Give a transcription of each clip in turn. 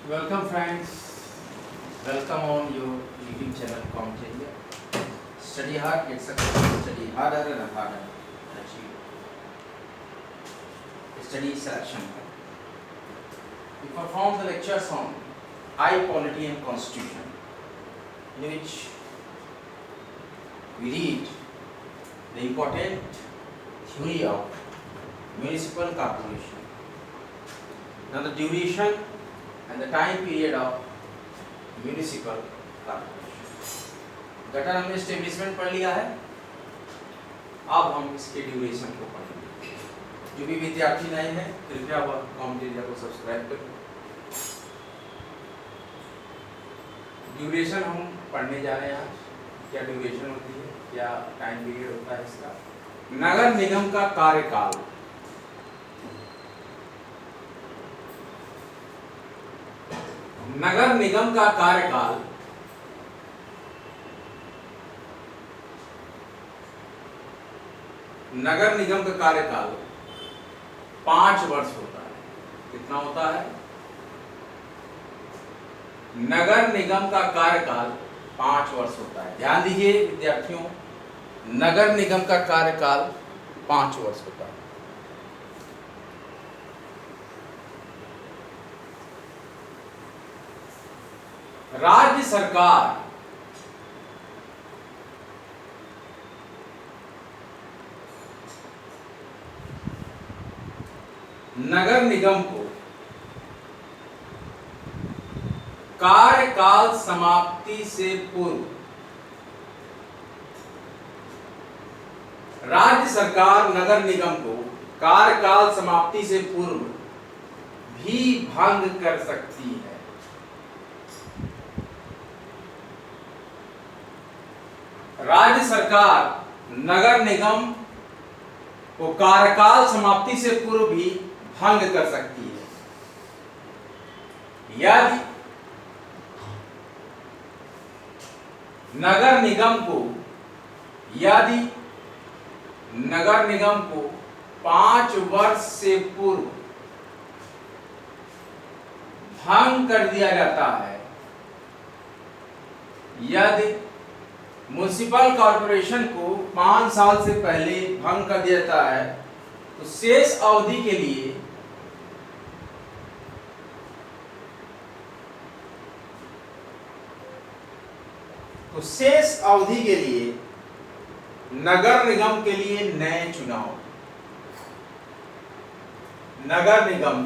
Welcome friends, welcome on your YouTube channel Commentary. Study hard, get success, study harder and harder and achieve. Study selection. We perform the lectures on high polity and constitution, in which we read the important theory of municipal corporation. Now the duration and the time period of municipal corporation. Gutter हमने establishment पढ़ लिया है. अब हम इसके duration को पढ़ेंगे. जो भी विद्यार्थी नए हैं कृपया वह कॉमेंटेरिया को सब्सक्राइब करें. ड्यूरेशन हम पढ़ने जा रहे हैं आज. क्या ड्यूरेशन होती है, क्या टाइम पीरियड होता है इसका. नगर निगम का कार्यकाल. नगर निगम का कार्यकाल नगर निगम का कार्यकाल 5 वर्ष होता है. कितना होता है? नगर निगम का कार्यकाल 5 वर्ष होता है. ध्यान दीजिए विद्यार्थियों, नगर निगम का कार्यकाल 5 वर्ष होता है. राज्य सरकार नगर निगम को कार्यकाल समाप्ति से पूर्व राज्य सरकार नगर निगम को कार्यकाल समाप्ति से पूर्व भी भंग कर सकती है. राज्य सरकार नगर निगम को कार्यकाल समाप्ति से पूर्व भी भंग कर सकती है. यदि नगर निगम को 5 वर्ष से पूर्व भंग कर दिया जाता है. यदि म्युनिसिपल कॉर्पोरेशन को 5 साल से पहले भंग कर दिया जाता है तो शेष अवधि के लिए नगर निगम के लिए नए चुनाव. नगर निगम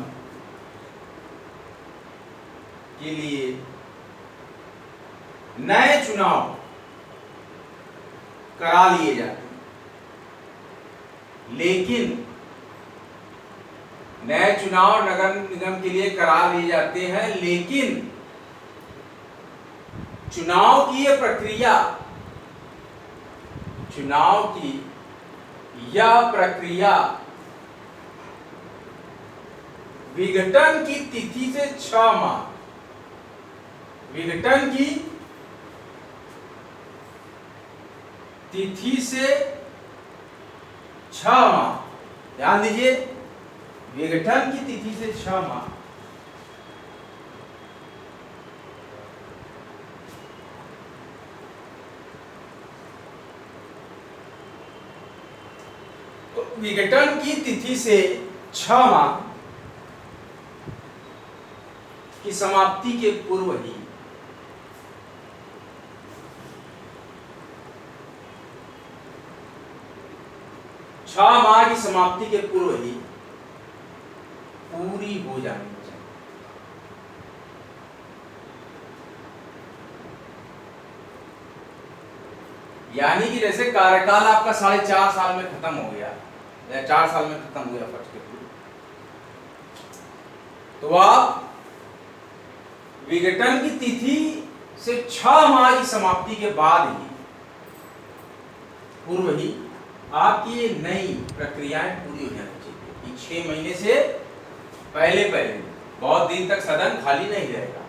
के लिए नए चुनाव करा लिए जाते हैं. लेकिन नए चुनाव नगर निगम के लिए करा लिए जाते हैं, लेकिन चुनाव की यह प्रक्रिया विघटन की तिथि से 6 माह विघटन की तिथि से 6 माह. ध्यान दीजिए, विघटन की तिथि से 6 माह तो विघटन की तिथि से 6 माह की समाप्ति के पूर्व ही 6 माह की समाप्ति के पूर्व ही पूरी हो जानी चाहिए. यानी कि जैसे कार्यकाल आपका 4.5 साल में खत्म हो गया या 4 साल में खत्म हो गया फट के पूरा, तो आप विघटन की तिथि से 6 माह की समाप्ति के बाद ही पूर्व ही आपकी ये नई प्रक्रियाएं पूरी हो जानी चाहिए. 6 महीने से पहले बहुत दिन तक सदन खाली नहीं रहेगा.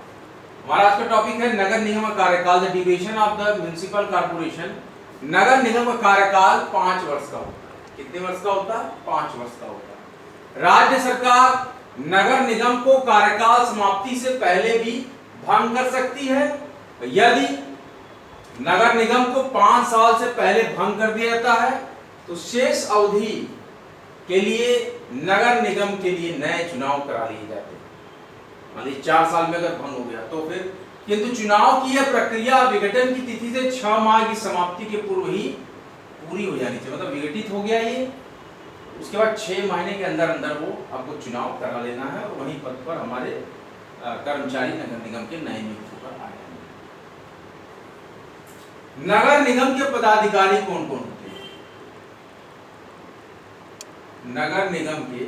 हमारा आज का टॉपिक है नगर निगम का कार्यकाल. The duration of the municipal corporation. नगर निगम का कार्यकाल 5 वर्ष का होता है. कितने वर्ष का होता है? 5 वर्ष का होता है. राज्य सरकार नगर निगम को कार्यकाल समाप्ति से पहले भी भंग कर सकती है। यदि नगर निगम को 5 साल से पहले भंग कर दिया जाता है तो शेष अवधि के लिए नगर निगम के लिए नए चुनाव करा लिए जाते हैं। मान लीजिए 4 साल में अगर भंग हो गया तो फिर, किंतु चुनाव की यह प्रक्रिया विघटन की तिथि से 6 माह की समाप्ति के पूर्व ही पूरी हो जानी चाहिए। मतलब विघटित हो गया ये, उसके बाद 6 महीने के अंदर अंदर वो आपको चुनाव करा लेना है और वहीं पद पर हमारे कर्मचारी नगर निगम के नए नियुक्त होकर आ जाएंगे। नगर निगम के पदाधिकारी कौन कौन होते हैं? नगर निगम के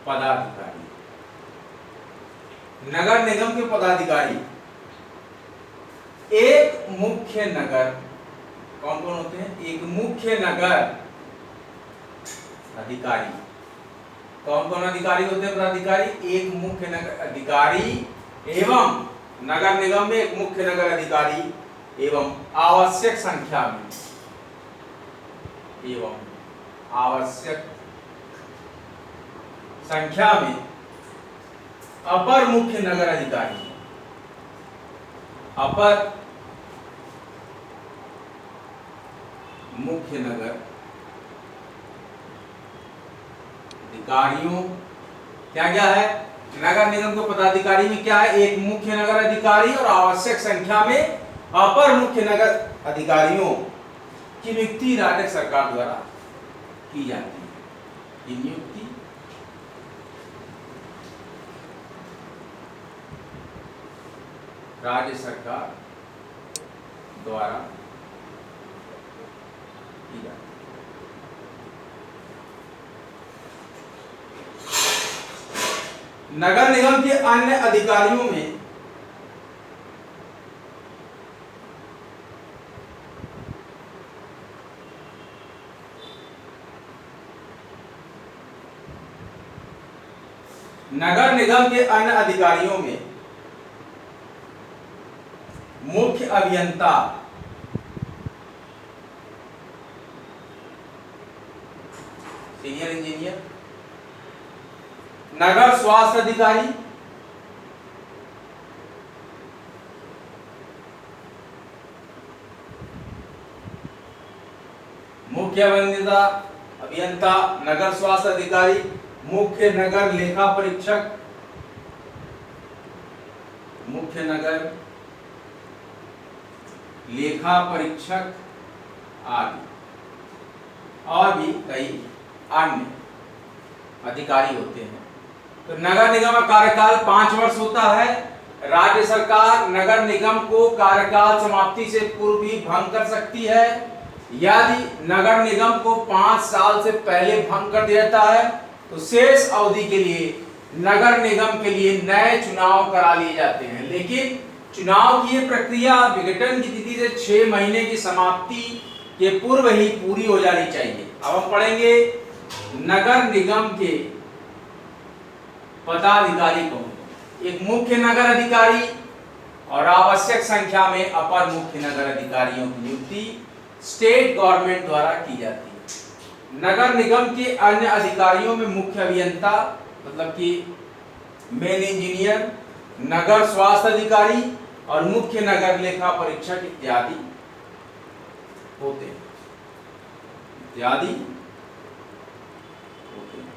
पदाधिकारी, नगर निगम के पदाधिकारी एक मुख्य नगर, कौन कौन होते हैं? एक मुख्य नगर अधिकारी। कौन कौन अधिकारी होते हैं पदाधिकारी? एक मुख्य नगर अधिकारी एवं नगर निगम में एक मुख्य नगर अधिकारी एवं आवश्यक संख्या में, एवं आवश्यक संख्या में अपर मुख्य नगर अधिकारी, अपर मुख्य नगर अधिकारियों। क्या क्या है नगर निगम के पदाधिकारी में? क्या है? एक मुख्य नगर अधिकारी और आवश्यक संख्या में अपर मुख्य नगर अधिकारियों की नियुक्ति राज्य सरकार द्वारा की जाती है। ये नियुक्ति राज्य सरकार द्वारा की जाती है। नगर निगम के अन्य अधिकारियों में नगर निगम के अन्य अधिकारियों में मुख्य अभियंता, सीनियर इंजीनियर, नगर स्वास्थ्य अधिकारी, मुख्य अभियंता, नगर स्वास्थ्य अधिकारी, मुख्य नगर लेखा परीक्षक, मुख्य नगर लेखा परीक्षक आदि, और भी कई अन्य अधिकारी होते हैं। तो नगर निगम का कार्यकाल 5 वर्ष होता है। राज्य सरकार नगर निगम को कार्यकाल समाप्ति से पूर्व भी भंग कर सकती है। यदि नगर निगम को 5 साल से पहले भंग कर दिया जाता है तो शेष अवधि के लिए नगर निगम के लिए नए चुनाव करा लिए जाते हैं। लेकिन चुनाव की ये प्रक्रिया विघटन की तिथि से 6 महीने की समाप्ति के पूर्व ही पूरी हो जानी चाहिए। अब हम पढ़ेंगे नगर निगम के पदाधिकारी कौन? एक मुख्य नगर अधिकारी और आवश्यक संख्या में अपर मुख्य नगर अधिकारियों की नियुक्ति स्टेट गवर्नमेंट द्वारा की जाती है। नगर निगम के अन्य अधिकारियों में मुख्य अभियंता मतलब कि मेन इंजीनियर, नगर स्वास्थ्य अधिकारी और मुख्य नगर लेखा परीक्षक इत्यादि होते हैं, इत्यादि होते हैं।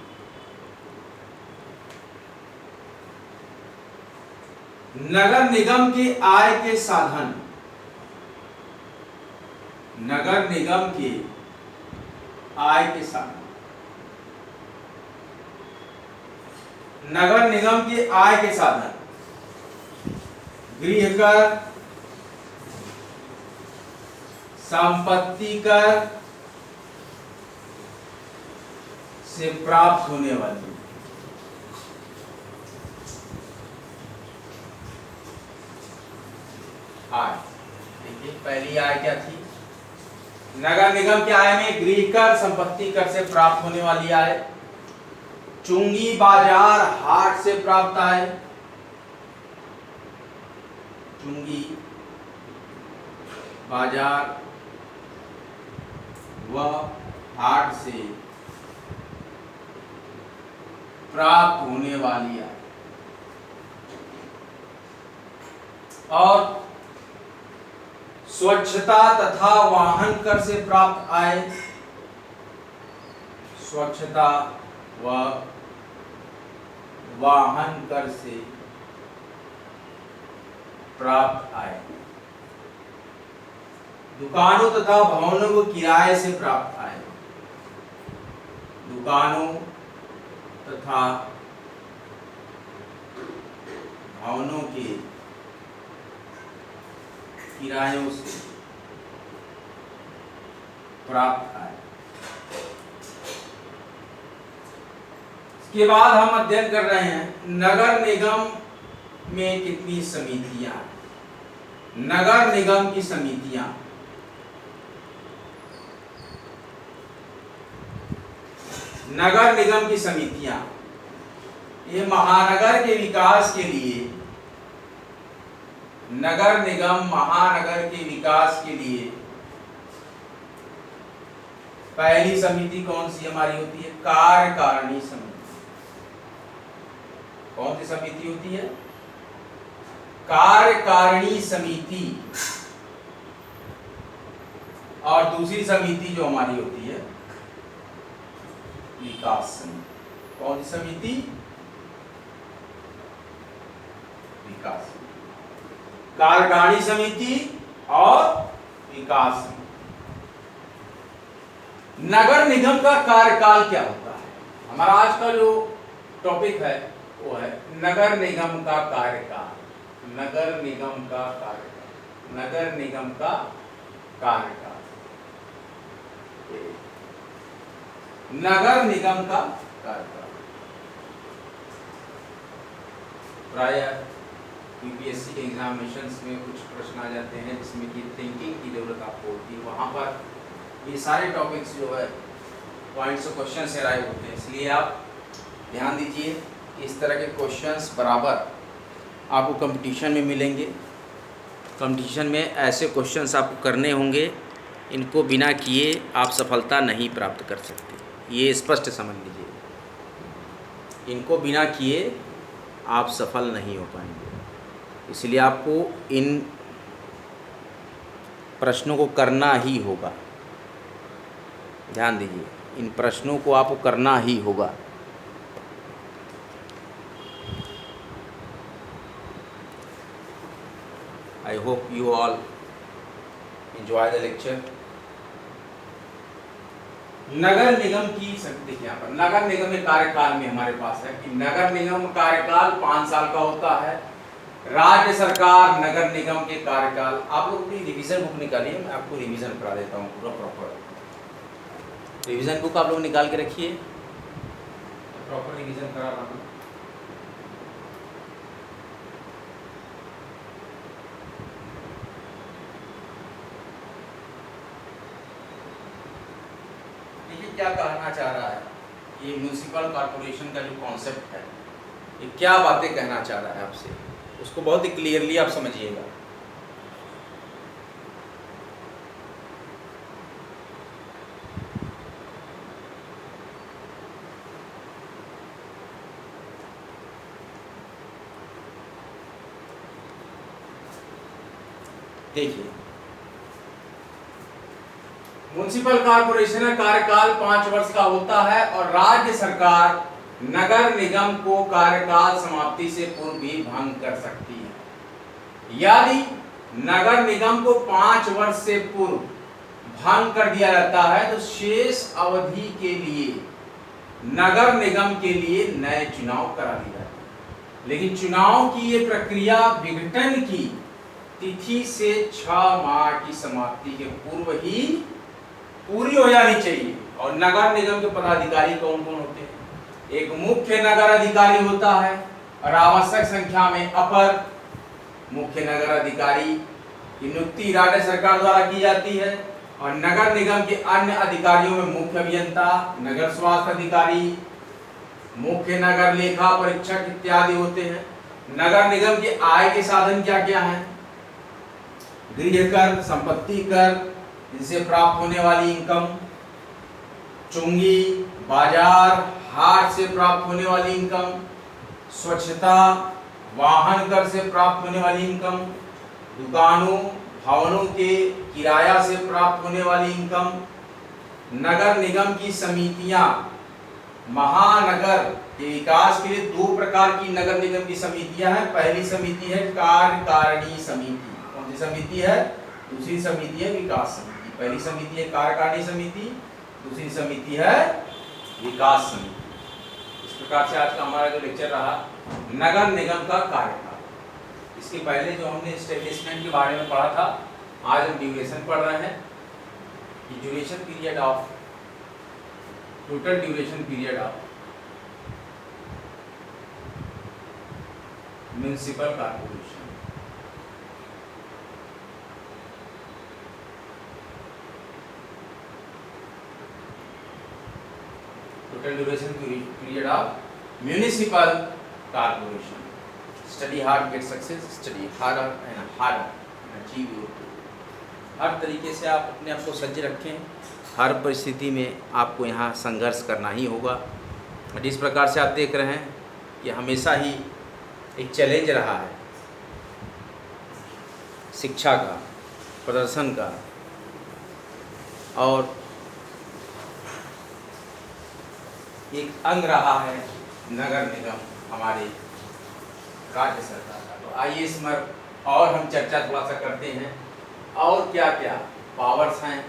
नगर निगम के आय के साधन, नगर निगम के आय के साधन, नगर निगम के आय के साधन गृह कर, संपत्ति कर से प्राप्त होने वाली आय। देखिए पहली आय क्या थी? नगर निगम के आय में गृह कर, संपत्ति कर से प्राप्त होने वाली आय, चुंगी बाजार हाट से प्राप्त आय, चुंगी बाजार व हाट से प्राप्त होने वाली आय। और स्वच्छता तथा वाहन कर से प्राप्त आय, स्वच्छता व वाहन कर से प्राप्त आय। दुकानों तथा भवनों को किराए से प्राप्त आय, दुकानों तथा भवनों के किरायों से प्राप्त आय। इसके बाद हम अध्ययन कर रहे हैं नगर निगम में कितनी समितियां, नगर निगम की समितियां। नगर निगम की समितियां ये महानगर के विकास के लिए, नगर निगम महानगर के विकास के लिए पहली समिति कौन सी हमारी होती है? कार्यकारिणी समिति। कौन सी समिति होती है? कार्यकारिणी समिति। और दूसरी समिति जो हमारी होती है विकास समिति। कौन सी समिति? विकास समिति। कार्यकारिणी समिति और विकास समिति। नगर निगम का कार्यकाल क्या होता है? हमारा आज का जो टॉपिक है वो है नगर निगम का कार्यकाल। नगर निगम का कार्यकाल, नगर निगम का कार्यकाल, नगर निगम का कार्यकाल। प्राय यूपीएससी के एग्जामिनेशंस में कुछ प्रश्न आ जाते हैं जिसमें कि थिंकिंग की जरूरत आपको होती है। वहां पर ये सारे टॉपिक्स जो है पॉइंट्स और क्वेश्चन से राय होते हैं, इसलिए आप ध्यान दीजिए। इस तरह के क्वेश्चंस बराबर आपको कंपटीशन में मिलेंगे। कंपटीशन में ऐसे क्वेश्चंस आपको करने होंगे, इनको बिना किए आप सफलता नहीं प्राप्त कर सकते, ये स्पष्ट समझ लीजिए। इनको बिना किए आप सफल नहीं हो पाएंगे, इसलिए आपको इन प्रश्नों को करना ही होगा। ध्यान दीजिए, इन प्रश्नों को आपको करना ही होगा। I hope you all enjoy the lecture. नगर निगम की शक्ति यहाँ पर नगर निगम के कार्यकाल में हमारे पास है कि नगर निगम कार्यकाल 5 साल का होता है। राज्य सरकार नगर निगम के कार्यकाल, आप लोग अपनी रिवीजन बुक निकालिए, मैं आपको रिवीजन करा देता हूँ पूरा प्रॉपर। रिवीजन बुक आप लोग निकाल के रखिए, प्रॉपर रिवीजन करा रहा हूँ। क्या कहना चाह रहा है ये म्युनिसिपल कॉर्पोरेशन का जो कॉन्सेप्ट है, ये क्या बातें कहना चाह रहा है आपसे, उसको बहुत ही क्लियरली आप समझिएगा। देखिए, म्युनिसिपल कॉर्पोरेशन का कार्यकाल 5 वर्ष का होता है और राज्य सरकार नगर निगम को कार्यकाल समाप्ति से पूर्व भी भंग कर सकती है। यदि नगर निगम को 5 वर्ष से पूर्व भंग कर दिया जाता है तो शेष अवधि के लिए नगर निगम के लिए नए चुनाव करा दिए जाते हैं। लेकिन चुनाव की ये प्रक्रिया विघटन की तिथि से 6 माह की समाप्ति के पूर्व ही पूरी हो जानी चाहिए। और नगर निगम के पदाधिकारी कौन कौन होते हैं? एक मुख्य नगर अधिकारी होता है और आवश्यक संख्या में अपर मुख्य नगर अधिकारी की नियुक्ति राज्य सरकार द्वारा की जाती है। और नगर निगम के अन्य अधिकारियों में मुख्य अभियंता, नगर स्वास्थ्य अधिकारी, मुख्य नगर लेखा परीक्षक इत्यादि होते हैं। नगर निगम के आय के साधन क्या क्या हैं? गृह कर, संपत्ति कर, इनसे प्राप्त होने वाली इनकम, चुंगी, बाजार, हाट से प्राप्त होने वाली इनकम, स्वच्छता वाहन कर से प्राप्त होने वाली इनकम, दुकानों भवनों के किराया से प्राप्त होने वाली इनकम, नगर निगम की समितियां, महानगर के विकास के लिए 2 प्रकार की नगर निगम की समितियां हैं। पहली समिति है कार्यकारिणी समिति, कौन सी समिति है? दूसरी समिति है विकास समिति। पहली समिति है कार्यकारिणी समिति, दूसरी समिति है विकास समिति। इस प्रकार से आज का हमारा जो लेक्चर रहा नगर निगम का कार्यकाल। इसके पहले जो हमने एस्टेब्लिशमेंट के बारे में पढ़ा था, आज हम ड्यूरेशन पढ़ रहे हैं कि duration period of total duration period of municipal corporation. Total duration period of municipal corporation. Study hard get success, study harder and harder achieve your goal. हर तरीके से आप अपने आप को सज्ज रखें, हर परिस्थिति में आपको यहाँ संघर्ष करना ही होगा। जिस प्रकार से आप देख रहे हैं कि हमेशा ही एक चैलेंज रहा है शिक्षा का, प्रदर्शन का, और एक अंग रहा है नगर निगम हमारे राज्य सरकार का। तो आइए इस पर और हम चर्चा थोड़ा सा करते हैं, और क्या क्या पावर्स हैं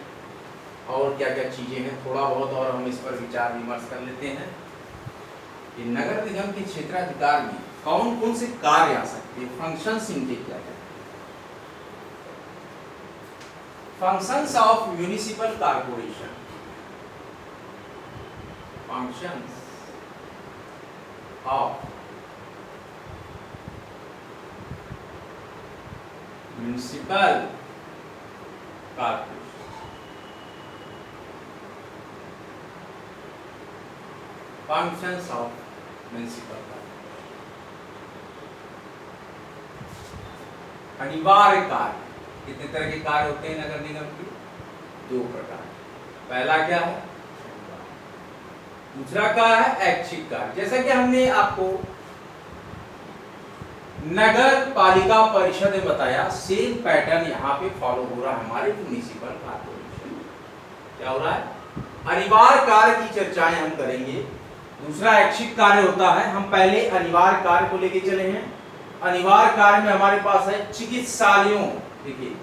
और क्या क्या चीज़ें हैं, थोड़ा बहुत और हम इस पर विचार विमर्श कर लेते हैं कि नगर निगम के क्षेत्राधिकार में कौन कौन से कार्य आ सकते हैं, फंक्शंस इनके क्या क्या। Functions of municipal corporation, functions of municipal corporation. Functions of municipal corporation. अनिवार्य कार्य, कितने तरह के कार्य होते हैं नगर निगम के? 2 प्रकार। पहला क्या है? दूसरा क्या है? ऐच्छिक कार्य। जैसा कि हमने आपको नगर पालिका परिषद में बताया, सेम पैटर्न यहाँ पे फॉलो हो रहा है हमारे म्युनिसिपल कॉर्पोरेशन। क्या हो रहा है? अनिवार्य कार्य की चर्चाएं हम करेंगे, दूसरा ऐच्छिक कार्य होता है। हम पहले अनिवार्य कार्य को लेके चले हैं। अनिवार्य कार्य में हमारे पास है चिकित्सालयों, देखिए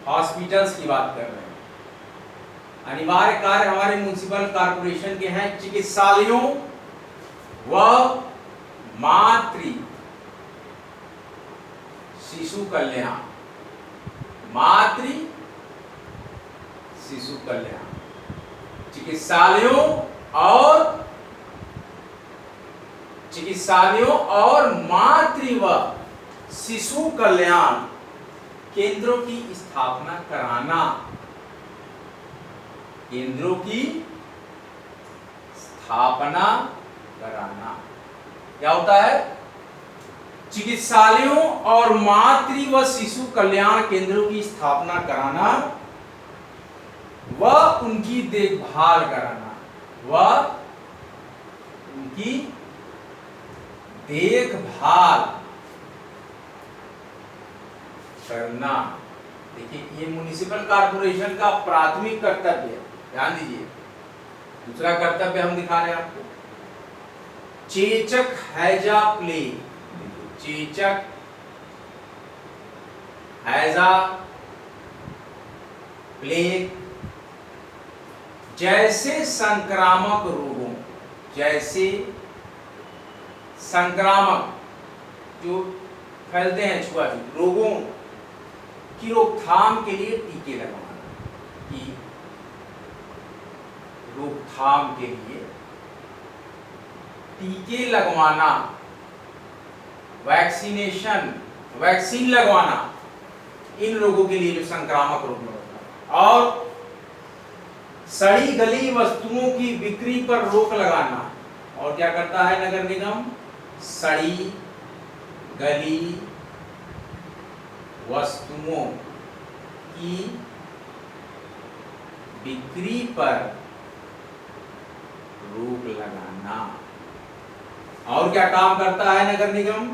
हॉस्पिटल्स की बात कर रहे हैं। अनिवार्य कार्य हमारे म्युनिसिपल कॉर्पोरेशन के हैं चिकित्सालयों व मातृ शिशु कल्याण, मातृ शिशु कल्याण, चिकित्सालयों और मातृ व शिशु कल्याण केंद्रों की स्थापना कराना, केंद्रों की स्थापना कराना। क्या होता है? चिकित्सालयों और मातृ व शिशु कल्याण केंद्रों की स्थापना कराना व उनकी देखभाल कराना, व उनकी देखभाल करना। देखिए ये म्युनिसिपल कॉर्पोरेशन का प्राथमिक कर्तव्य है, ध्यान दीजिए। दूसरा कर्तव्य हम दिखा रहे हैं आपको, चेचक हैजा प्लेग, चेचक हैजा प्लेग जैसे संक्रामक रोगों, जैसे संक्रामक जो फैलते हैं छुआछूत रोगों की रोकथाम के लिए टीके लगवाना, की रोकथाम के लिए टीके लगवाना, वैक्सीनेशन, वैक्सीन लगवाना इन रोगों के लिए जो संक्रामक रोग होता है, और सड़ी गली वस्तुओं की बिक्री पर रोक लगाना। और क्या करता है नगर निगम? सड़ी गली वस्तुओं की बिक्री पर रोक लगाना। और क्या काम करता है नगर निगम?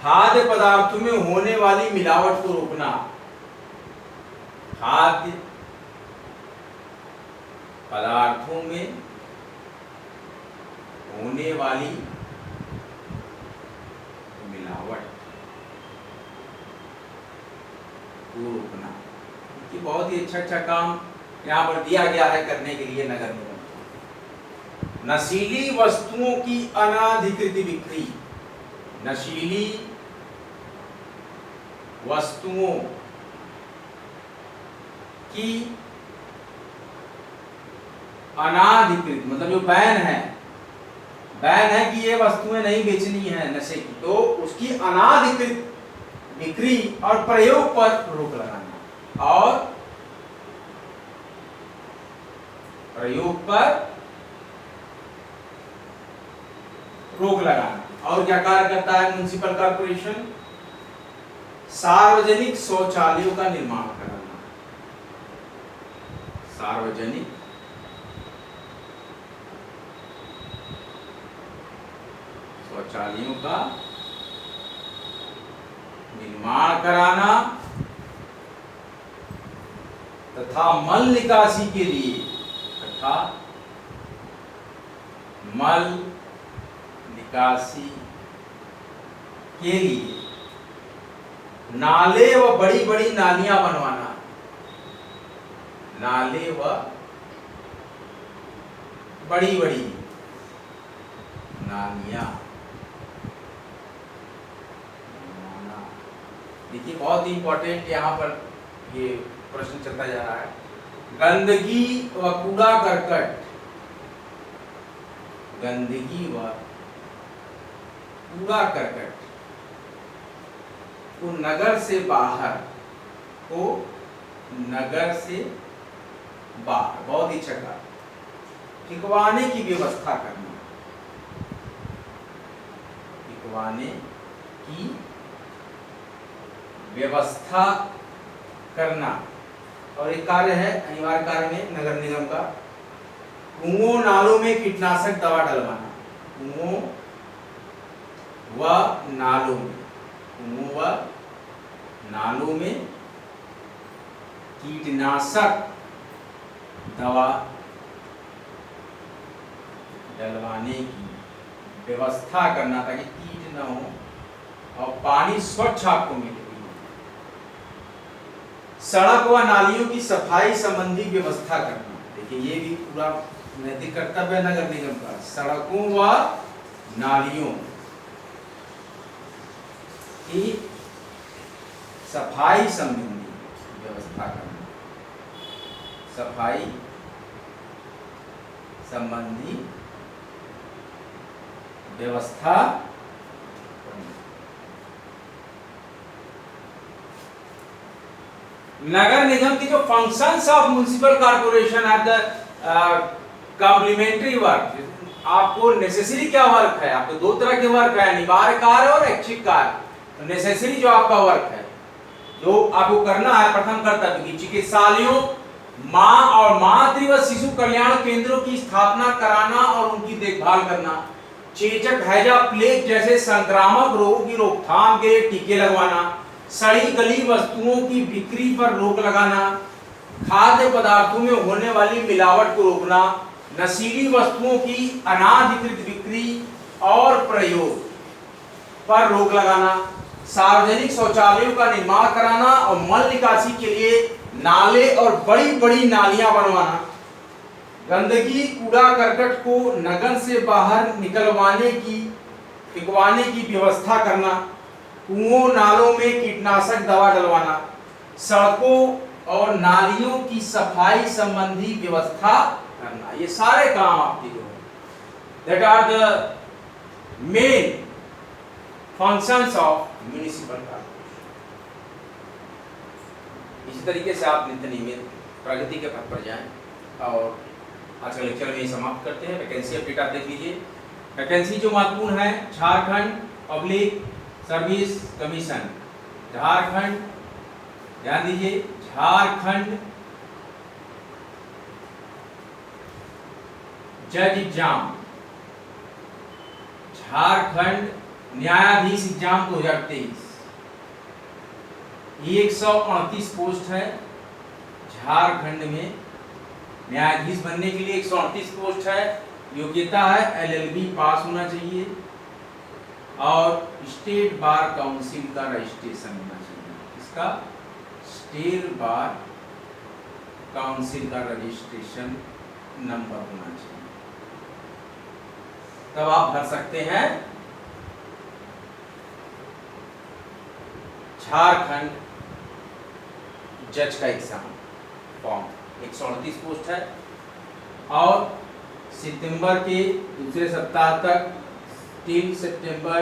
खाद्य पदार्थों में होने वाली मिलावट को रोकना। खाद्य पदार्थों में होने वाली मिलावट को रोकना। कि बहुत ही अच्छा काम यहाँ पर दिया गया है करने के लिए नगर निगम। नशीली वस्तुओं की अनाधिकृत बिक्री। नशीली वस्तुओं की अनाधिकृत मतलब जो बैन है कि ये वस्तुएं नहीं बेचनी है नशे की, तो उसकी अनाधिकृत बिक्री और प्रयोग पर रोक लगाना। और प्रयोग पर रोक लगाना। और क्या कार्य करता है म्युनिसिपल कॉर्पोरेशन? सार्वजनिक शौचालयों का निर्माण कराना। सार्वजनिक शौचालयों का निर्माण कराना तथा मल निकासी के लिए नाले व बड़ी बड़ी नालियां बनवाना। नाले व बड़ी बड़ी नालियां। देखिए बहुत ही इंपॉर्टेंट यहाँ पर ये प्रश्न चलता जा रहा है। गंदगी व कूड़ा करकट। गंदगी व कूड़ा करकट को नगर से बाहर बहुत ही अच्छा फिकवाने की व्यवस्था करना। फिकवाने की व्यवस्था करना। और एक कार्य है अनिवार्य कार्य में नगर निगम का, कुओं नालों में कीटनाशक दवा डलवाना। कुओं व नालों में कीटनाशक दवा डलवाने की व्यवस्था करना ताकि कीट न हो और पानी स्वच्छ आपको मिले। सड़क व नालियों की सफाई संबंधी व्यवस्था करना। देखिए ये भी पूरा नैतिक कर्तव्य है नगर निगम का। सड़कों व नालियों की सफाई संबंधी व्यवस्था करना। सफाई संबंधी व्यवस्था नगर निगम की जो functions of municipal corporation are the complementary work. आपको नेसेसरी क्या वर्क है? आपको दो तरह के वर्क है, अनिवार्य कार्य और ऐच्छिक कार्य। तो नेसेसरी जो आपका वर्क है जो आपको करना है प्रथम कर्तव्य की चिकित्सालयों, मां और मातृ व शिशु कल्याण केंद्रों की स्थापना कराना और उनकी देखभाल करना। चेचक, हैजा, प्लेग जैसे संक्रामक रोगों की रोकथाम के लिए टीके लगवाना। सड़ी गली वस्तुओं की बिक्री पर रोक लगाना। खाद्य पदार्थों में होने वाली मिलावट को रोकना। नशीली वस्तुओं की अनाधिकृत बिक्री और प्रयोग पर रोक लगाना। सार्वजनिक शौचालयों का निर्माण कराना और मल निकासी के लिए नाले और बड़ी बड़ी नालियां बनवाना। गंदगी कूड़ा करकट को नगर से बाहर फिकवाने की व्यवस्था करना। कुओं नालों में कीटनाशक दवा डलवाना। सड़कों और नालियों की सफाई संबंधी व्यवस्था करना। ये सारे काम आपके जो है that are the main functions of municipal corporation. इसी तरीके से आप नित्य नियमित प्रगति के पथ पर जाएं। और आज का लेक्चर में समाप्त करते हैं। वैकेंसी अपडेट आप देख लीजिए। वैकेंसी जो महत्वपूर्ण है, Jharkhand public service commission, Jharkhand, ध्यान दीजिए, झारखंड जज एग्जाम, झारखंड न्यायाधीश एग्जाम 2023, 138 पोस्ट है झारखंड में। न्यायाधीश बनने के लिए 138 पोस्ट है। योग्यता है LLB पास होना चाहिए और स्टेट बार काउंसिल का रजिस्ट्रेशन होना चाहिए। इसका स्टेट बार काउंसिल का रजिस्ट्रेशन नंबर होना चाहिए, तब आप भर सकते हैं झारखंड जज का एग्जाम फॉर्म। 138 पोस्ट है और सितंबर के दूसरे सप्ताह तक till September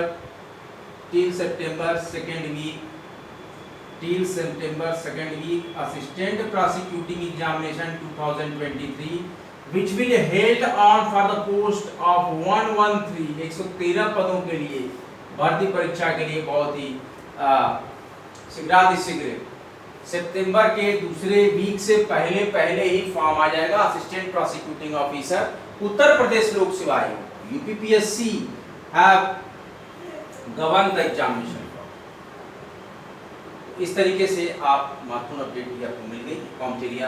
second week assistant prosecuting examination 2023 which will held on for the post of 113 113 पदों के लिए भर्ती परीक्षा के लिए बहुत ही शीघ्र सितंबर के दूसरे वीक से पहले ही फॉर्म आ जाएगा। Assistant prosecuting officer Uttar Pradesh लोक सेवा आयोग UPPSC have govern the examination. इस तरीके से आप महत्वपूर्ण अपडेट भी आपको मिल गई। कॉम्टेरिया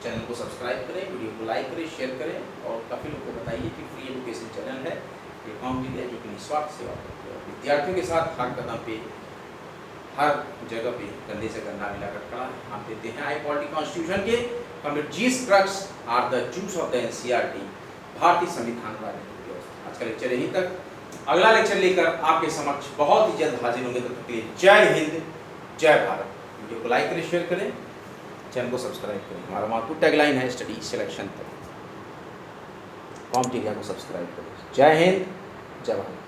चैनल को सब्सक्राइब करें, वीडियो को लाइक करें, शेयर करें और काफ़ी लोगों को बताइए कि फ्री एजुकेशन चैनल है ये कॉम्टेरिया, जो कि निस्वार्थ सेवा करती है। विद्यार्थियों के साथ हर कदम पे हर जगह पे कंधे से कंधा मिलाकर खड़ा है। हम देते हैं हाई क्वालिटी कॉन्स्टिट्यूशन के complete gist crux are the juice of the NCERT भारतीय संविधान राज्य व्यवस्था। आज का लेक्चर यहीं तक। अगला लेक्चर लेकर आपके समक्ष बहुत ही जल्द हाजिर होंगे। तब तक के लिए जय हिंद, जय भारत। वीडियो को लाइक करें, शेयर करें, चैनल को सब्सक्राइब करें। हमारा महत्वपूर्ण टैगलाइन है स्टडी सिलेक्शन तक। कॉम्टेरिया को सब्सक्राइब करें। जय हिंद, जय भारत।